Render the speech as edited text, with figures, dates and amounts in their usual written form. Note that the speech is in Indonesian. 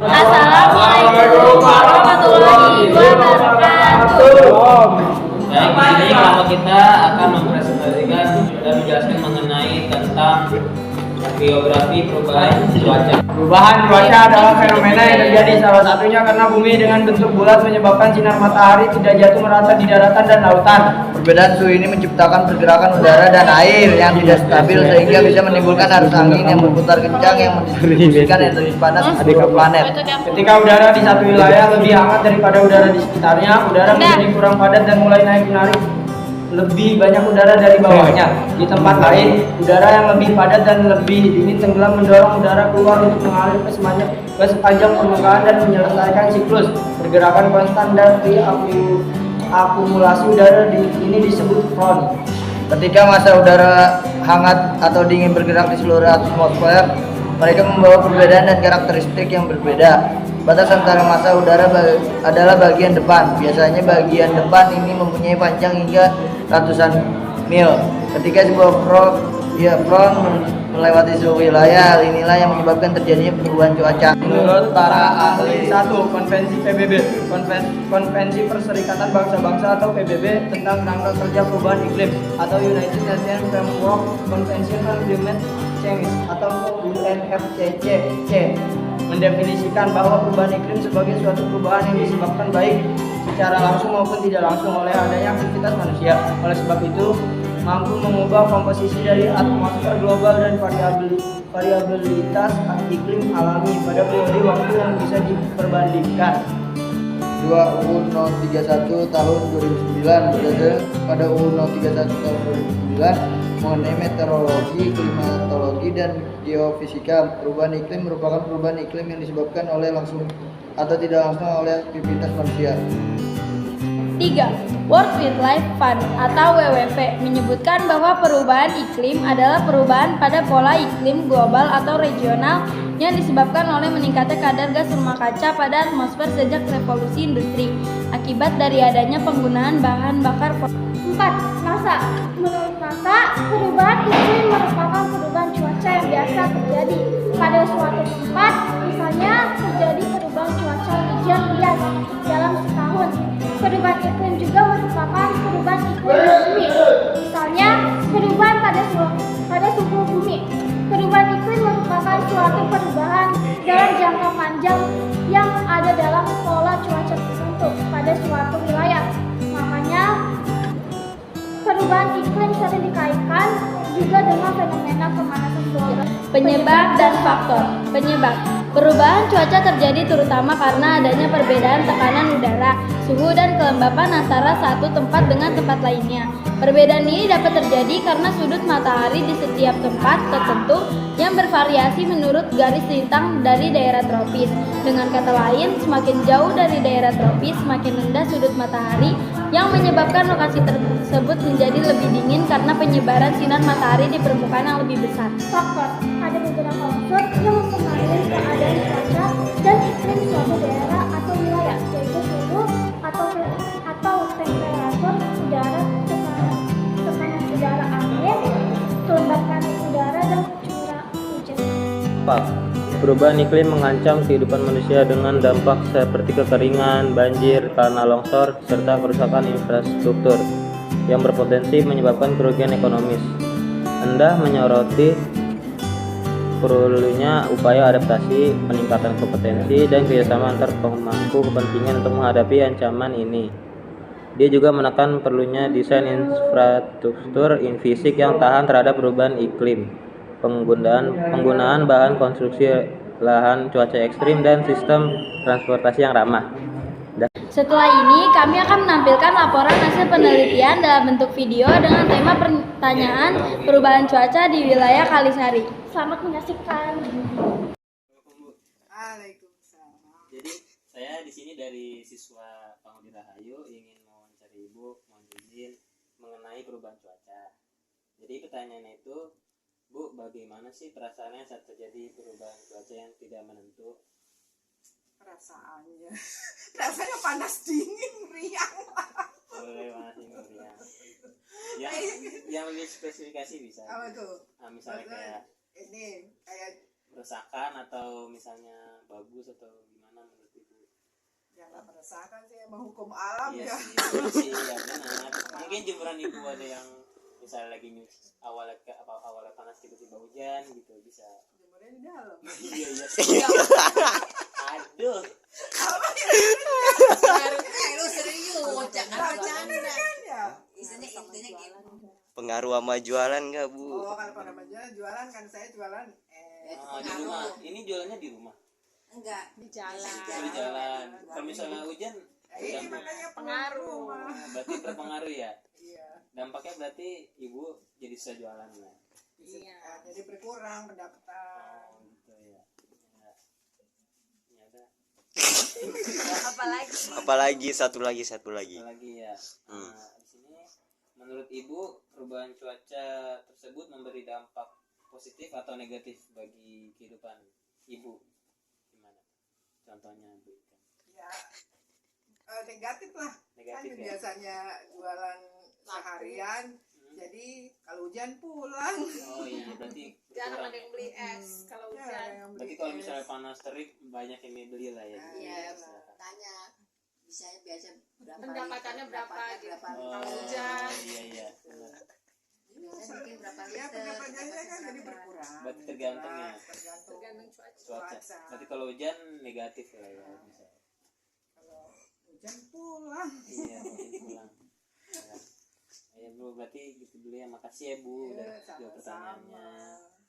Assalamualaikum warahmatullahi wabarakatuh. Baik, di sini kelompok kita akan mempresentasikan dan menjelaskan mengenai tentang geografi perubahan cuaca. Perubahan cuaca adalah fenomena yang terjadi salah satunya karena bumi dengan bentuk bulat menyebabkan sinar matahari tidak jatuh merata di daratan dan lautan. Perbedaan suhu ini menciptakan pergerakan udara dan air yang tidak stabil sehingga bisa menimbulkan arus angin yang berputar kencang yang mendistribusikan energi panas ke seluruh planet. Ketika udara di satu wilayah lebih hangat daripada udara di sekitarnya, udara menjadi kurang padat dan mulai naik menarik lebih banyak udara dari bawahnya. Di tempat lain, udara yang lebih padat dan lebih dingin tenggelam mendorong udara keluar untuk mengalir ke sepanjang permukaan dan menyelesaikan siklus pergerakan konstan dari akumulasi udara ini disebut front. Ketika massa udara hangat atau dingin bergerak di seluruh atmosfer, mereka membawa perbedaan dan karakteristik yang berbeda. Batas antara massa udara adalah bagian depan. Biasanya bagian depan ini mempunyai panjang hingga ratusan mil. Ketika sebuah front melewati sebuah wilayah, hal inilah yang menyebabkan terjadinya perubahan cuaca. Menurut para ahli, 1. Konvensi PBB, Konvensi Perserikatan Bangsa-Bangsa atau PBB tentang kerangka kerja perubahan iklim atau United Nations Framework Convention on Climate Change atau UNFCCC mendefinisikan bahwa perubahan iklim sebagai suatu perubahan yang disebabkan baik secara langsung maupun tidak langsung oleh adanya aktivitas manusia. Oleh sebab itu, mampu mengubah komposisi dari atmosfer global dan variabilitas iklim alami pada periode waktu yang bisa diperbandingkan. 2 UU No 31 tahun 2009 berdasar pada UU No 31 tahun 2009 mengenai meteorologi, klimatologi, dan geofisika. Perubahan iklim merupakan perubahan iklim yang disebabkan oleh langsung atau tidak langsung oleh aktivitas manusia. 3. World Wildlife Fund atau WWF menyebutkan bahwa perubahan iklim adalah perubahan pada pola iklim global atau regional yang disebabkan oleh meningkatnya kadar gas rumah kaca pada atmosfer sejak revolusi industri akibat dari adanya penggunaan bahan bakar fosil. 4. NASA. Menurut NASA, perubahan iklim merupakan perubahan cuaca yang biasa terjadi pada suatu tempat. Misalnya, terjadi perubahan cuaca hujan lias dalam setahun. Perubahan iklim juga merupakan perubahan iklim di bumi. Misalnya, perubahan pada suhu bumi. Perubahan iklim merupakan suatu perubahan dalam jangka panjang yang ada dalam pola cuaca tertentu pada suatu wilayah. Makanya, perubahan iklim sering dikaitkan juga dengan fenomena pemanasan global. Penyebab dan faktor. Penyebab perubahan cuaca terjadi terutama karena adanya perbedaan tekanan udara, suhu, dan kelembapan antara satu tempat dengan tempat lainnya. Perbedaan ini dapat terjadi karena sudut matahari di setiap tempat tertentu yang bervariasi menurut garis lintang dari daerah tropis. Dengan kata lain, semakin jauh dari daerah tropis, semakin rendah sudut matahari yang menyebabkan lokasi tersebut menjadi lebih dingin karena penyebaran sinar matahari di permukaan yang lebih besar. Faktor. Ada beberapa unsur yang mempengaruhi keadaan cuaca dan iklim suatu daerah atau wilayah, yaitu suhu atau temperatur udara, tekanan udara angin, kelembapan udara, dan curah hujan. 4. Perubahan iklim mengancam kehidupan manusia dengan dampak seperti kekeringan, banjir, tanah longsor, serta kerusakan infrastruktur yang berpotensi menyebabkan kerugian ekonomis. Hendak menyoroti perlunya upaya adaptasi, peningkatan kompetensi, dan kerjasama antar pemangku kepentingan untuk menghadapi ancaman ini. Dia juga menekan perlunya desain infrastruktur fisik yang tahan terhadap perubahan iklim, penggunaan bahan konstruksi lahan cuaca ekstrim, dan sistem transportasi yang ramah. Setelah ini, kami akan menampilkan laporan hasil penelitian dalam bentuk video dengan tema pertanyaan perubahan cuaca di wilayah Kalisari. Selamat menyaksikan. Jadi saya di sini dari siswa Pangudi Rahayu ingin mewawancari Ibu, mohon izin mengenai perubahan cuaca. Jadi pertanyaannya itu, Bu, bagaimana sih perasaannya saat terjadi perubahan cuaca yang tidak menentu? Rasanya panas dingin meriang. Boleh panas dingin meriang. Yang lebih spesifikasi bisa. Apa tuh? Nah, misalnya kayak ini kayak meresahkan atau misalnya bagus atau gimana menurut Ibu? Ya nggak meresahkan sih, emang hukum alam Iya ya. sih, betul sih, ya benar. Mungkin jemuran Ibu ada yang misalnya lagi awalnya panas tiba-tiba hujan gitu bisa. Jemurnya di dalam. Iya iya. Aduh. Lu serius, jangan bercanda. Ya. Intinya gitu. Pengaruh sama jualan nggak Bu? Oh kalau pada jualan kan saya jualan Di rumah. Ini jualannya di rumah. Enggak. Di jalan. Di jalan. Kalau misalnya hujan, ini makanya pengaruh. berarti berpengaruh ya. Iya. Dampaknya berarti Ibu jadi susah jualan lah. Iya. Jadi berkurang pendapatan. Oh gitu ya. Ya udah. Apalagi satu lagi. Satu lagi ya. Di sini menurut Ibu perubahan cuaca tersebut memberi dampak positif atau negatif bagi kehidupan Ibu? Gimana? Contohnya Bu. Ya negatif lah. Negatif Kan ya. biasanya jualan seharian. Jadi kalau hujan pulang. Oh iya berarti Jarang kurang. ada yang beli es kalau Ya, hujan. yang Berarti beli kalau es. misalnya panas terik banyak yang beli lah ya. Iya, Bisa. tanya bisa biasa berapa Pendapatannya liter, berapa gitu. berapa Oh, Kalau hujan. iya benar. biasa bikin berapa Ya liter pendapatannya kan jadi berapa berkurang. Berarti tergantung ya. Tergantung. Tergantung cuaca. Cuaca. Berarti kalau hujan negatif lah ya bisa. Kalau hujan pulang. Iya, mungkin pulang. Ya Bu, berarti gitu dulu ya. Makasih ya Bu udah jawab Sama-sama. pertanyaannya.